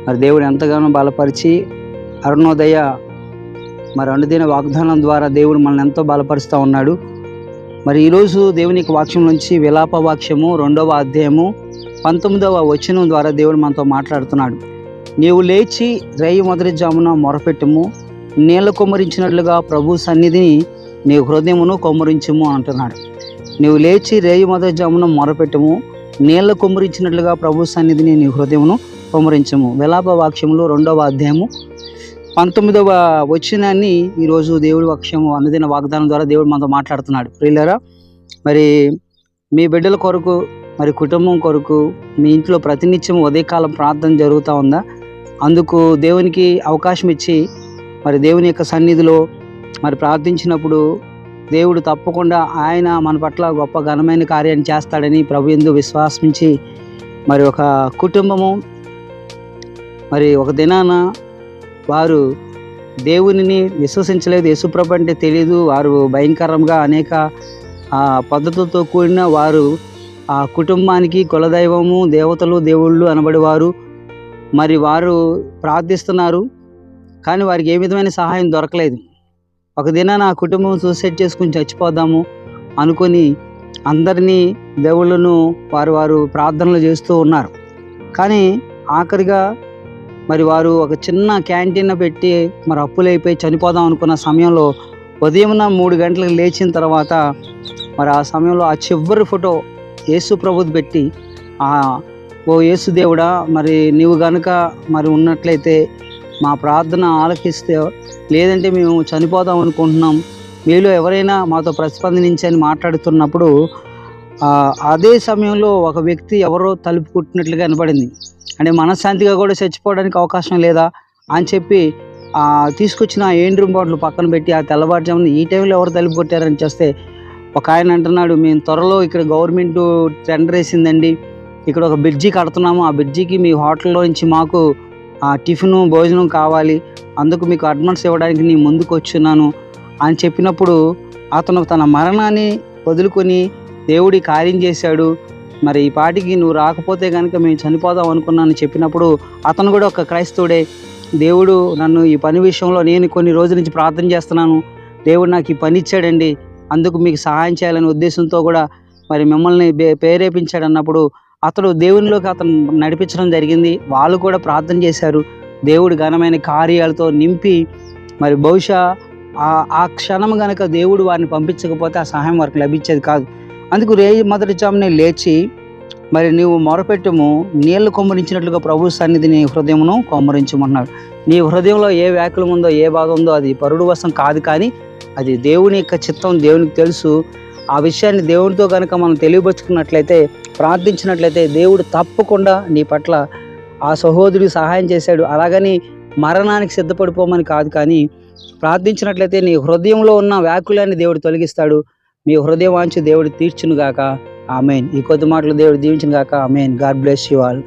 మరి దేవుడు ఎంతగానో బలపరిచి అరుణోదయ మరి అనుదిన వాగ్దానం ద్వారా దేవుడు మనల్ని ఎంతో బలపరుస్తూ ఉన్నాడు. మరి ఈరోజు దేవుని యొక్క వాక్యం నుంచి విలాప వాక్యము 2వ అధ్యాయము 19వ వచనం ద్వారా దేవుడు మనతో మాట్లాడుతున్నాడు. నీవు లేచి రేయి మొదటి జామున మొరపెట్టుము, నీళ్లు కొమ్మరించినట్లుగా ప్రభు సన్నిధిని నీ హృదయమును కొమ్మరించుము అంటున్నాడు. నీవు లేచి రేయి మొదటి జామున మొరపెట్టుము, నీళ్లు కొమ్మరించినట్లుగా ప్రభు సన్నిధిని నీ హృదయమును కొమ్మరించము. విలాప వాక్యములు 2వ అధ్యాయము 19వ వచనాన్ని ఈరోజు దేవుడి వాక్యము అనుదిన వాగ్దానం ద్వారా దేవుడు మనతో మాట్లాడుతున్నాడు. ప్రియులారా, మరి మీ బిడ్డల కొరకు, మరి కుటుంబం కొరకు మీ ఇంట్లో ప్రతినిత్యం ఉదయకాలం ప్రార్థన జరుగుతూ ఉందా? అందుకు దేవునికి అవకాశం ఇచ్చి మరి దేవుని యొక్క సన్నిధిలో మరి ప్రార్థించినప్పుడు దేవుడు తప్పకుండా ఆయన మన పట్ల గొప్ప ఘనమైన కార్యాన్ని చేస్తాడని ప్రభు యందు విశ్వాసించి మరి ఒక కుటుంబము మరి ఒక దినాన వారు దేవునిని విశ్వసించలేదు, యేసుప్రభు అంటే తెలియదు, వారు భయంకరంగా అనేక పద్ధతులతో కూడిన వారు ఆ కుటుంబానికి కులదైవము, దేవతలు, దేవుళ్ళు అనబడేవారు. మరి వారు ప్రార్థిస్తున్నారు, కానీ వారికి ఏ విధమైన సహాయం దొరకలేదు. ఒక దినాన ఆ కుటుంబం సూసైడ్ చేసుకుని చచ్చిపోదాము అనుకొని అందరినీ దేవుళ్ళను వారు ప్రార్థనలు చేస్తూ ఉన్నారు. కానీ ఆఖరిగా మరి వారు ఒక చిన్న క్యాంటీన్ పెట్టి మరి అప్పులైపోయి చనిపోదాం అనుకున్న సమయంలో ఉదయమున 3 గంటలకు లేచిన తర్వాత మరి ఆ సమయంలో ఆ చివరి ఫోటో యేసు ప్రభుది పెట్టి, ఓ యేసు దేవుడా, మరి నీవు గనుక మరి ఉన్నట్లయితే మా ప్రార్థన ఆలకిస్తే, లేదంటే మేము చనిపోదాం అనుకుంటున్నాం, మీలో ఎవరైనా మాతో ప్రతిస్పందించని మాట్లాడుతున్నప్పుడు అదే సమయంలో ఒక వ్యక్తి ఎవరో తలుపు కుట్టినట్లుగా కనబడింది. అంటే మనశ్శాంతిగా కూడా చచ్చిపోవడానికి అవకాశం లేదా అని చెప్పి తీసుకొచ్చిన ఏండ్రూమ్ బాటిల్ పక్కన పెట్టి ఆ తెల్లవారుజామున ఈ టైంలో ఎవరు తలుపు కొట్టారని చేస్తే ఒక ఆయన అంటున్నాడు, మేము త్వరలో ఇక్కడ గవర్నమెంట్ టెండర్ వేసిందండి, ఇక్కడ ఒక బ్రిడ్జి కడుతున్నాము, ఆ బ్రిడ్జికి మీ హోటల్లో నుంచి మాకు టిఫిను భోజనం కావాలి, అందుకు మీకు అడ్వాన్స్ ఇవ్వడానికి నేను ముందుకు వచ్చున్నాను అని చెప్పినప్పుడు అతను తన మరణాన్ని వదులుకొని దేవుడి కార్యం చేశాడు. మరి ఈ పాటికి నువ్వు రాకపోతే కనుక మేము చనిపోదాం అనుకున్నాను చెప్పినప్పుడు అతను కూడా ఒక క్రైస్తవుడే. దేవుడు నన్ను ఈ పని విషయంలో నేను కొన్ని రోజుల నుంచి ప్రార్థన చేస్తున్నాను, దేవుడు నాకు ఈ పని ఇచ్చాడండి, అందుకు మీకు సహాయం చేయాలనే ఉద్దేశంతో కూడా మరి మిమ్మల్ని ప్రేరేపించాడు అన్నప్పుడు అతడు దేవునిలోకి అతను నడిపించడం జరిగింది. వాళ్ళు కూడా ప్రార్థన చేశారు, దేవుడు ఘనమైన కార్యాలతో నింపి మరి బహుశా ఆ క్షణం కనుక దేవుడు వారిని పంపించకపోతే ఆ సహాయం వారికి లభించేది కాదు. అందుకు రేయి మొదటి జామునే లేచి మరి నీవు మొరపెట్టుము, నీళ్లు కొమ్మరించినట్లుగా ప్రభు సన్నిధి నీ హృదయమును కొమ్మరించమన్నాడు. నీ హృదయంలో ఏ వ్యాకులం ఉందో, ఏ బాధ ఉందో అది పరుడు వశం కాదు, కానీ అది దేవుని యొక్క చిత్తం, దేవునికి తెలుసు. ఆ విషయాన్ని దేవునితో కనుక మనం తెలియపరుచుకున్నట్లయితే, ప్రార్థించినట్లయితే దేవుడు తప్పకుండా నీ పట్ల ఆ సహోదరుడికి సహాయం చేశాడు. అలాగని మరణానికి సిద్ధపడిపోమని కాదు, కానీ ప్రార్థించినట్లయితే నీ హృదయంలో ఉన్న వ్యాకులాన్ని దేవుడు తొలగిస్తాడు. మీ హృదయ వాంఛ దేవుడు తీర్చును గాక. ఆమెన్. ఈ కొద్ది మాటలు దేవుడు దీవించును గాక. Amen. God bless you all.